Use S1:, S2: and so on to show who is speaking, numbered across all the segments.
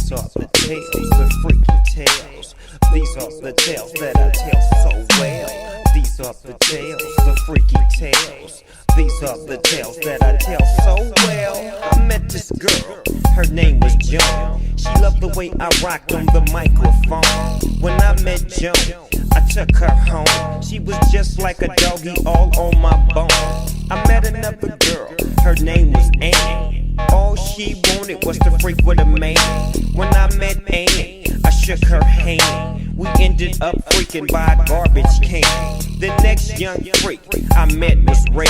S1: These are the tales, the freaky tales. These are the tales that I tell so well. These are the tales, the freaky tales. These are the tales that I tell so well. I met this girl, her name was Joan. She loved the way I rocked on the microphone. When I met Joan, I took her home. She was just like a doggy all on my bone. I met another girl, her name was Annie. All she wanted was to freak with a man. When I met Annie, I shook her hand. We ended up freaking by a garbage can. The next young freak I met was Ray.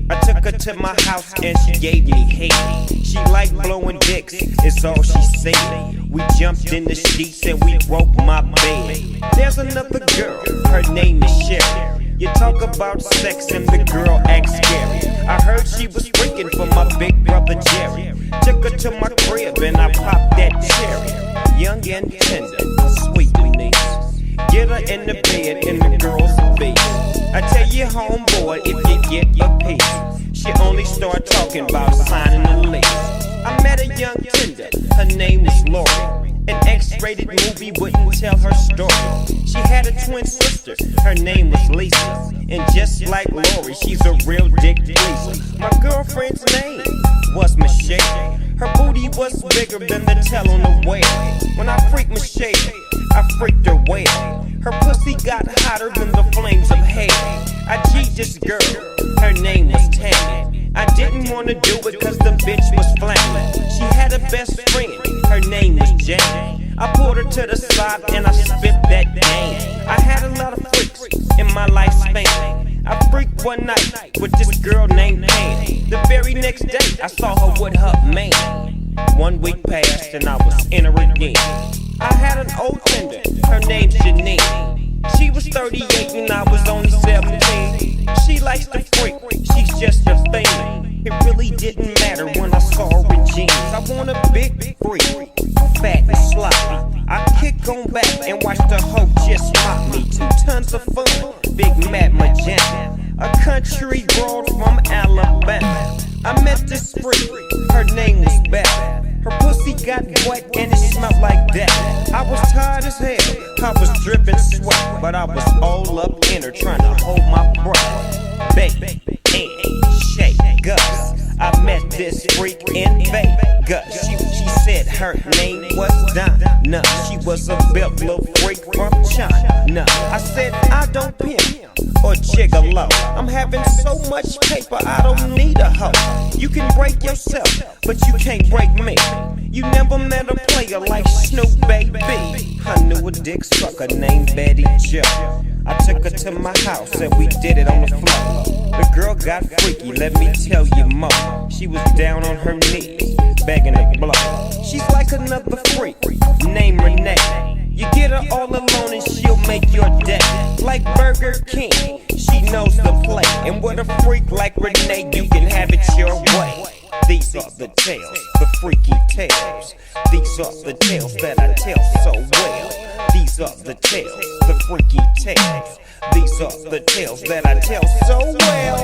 S1: I took her to my house and she gave me head. She liked blowing dicks, it's all she said. We jumped in the sheets and we broke my bed. There's another girl, her name is Sherry. You talk about sex and the girl acts scary. I heard she was freaking for my big brother Jerry. Took her to my crib and I popped that cherry. Young and tender, sweet Denise. Get her in the bed in the girl's face. I tell you homeboy, if you get a piece, she only start talking about signing the lease. I met a young tender, her name was Lori. An X-rated movie wouldn't tell her story. She had a twin sister, her name was Lisa. And just like Lori, she's a real dick pleaser. My girlfriend's name was Michelle. Her booty was bigger than the tell on the whale. When I freaked Michelle, I freaked her well. Her pussy got hotter than the flames of hell. I G'd this girl, her name was Tammy. I didn't wanna do it cause the bitch was flaming. She had a best friend, her name was Jane. I pulled her to the side and I spit that game. I had a lot of freaks in my lifespan. I freaked one night with this girl named Pam. The very next day I saw her with her man. 1 week passed and I was in her again. I had an old tender, her name's Janine. She was 38 and I was only 17. She likes to freak, she's just a thing. It really didn't matter when I saw her in jeans. I want a big freak, fat and sloppy. I kick on back and watch the hoe just pop me. 2 tons of fun, Big Matt Magenta, a country broad from Alabama. I met this freak, her name was Beth. Her pussy got wet and it smelled like death. I was tired as hell, I was dripping sweat, but I was all up in her trying to hold my breath. Baby, and shake us. I met this freak in Vegas. She said her name was Donna. She was a built little freak from China. I said I don't pimp or gigolo. I'm having so much paper I don't need a hoe. You can break yourself, but you can't break me. You never met a player like Snoop, baby. I knew a dick sucker named Betty Jo. I took her to my house and we did it on the floor. The girl got freaky, let me tell you more. She was down on her knees, begging to blow. She's like another freak named Renee. You get her all alone and she'll make your day. Like Burger King, she knows the play. And with a freak like Renee, you can have it your way. These are the tales, the freaky tales. These are the tales that I tell so well. These are the tales, the freaky tales. These are the tales that I tell so well.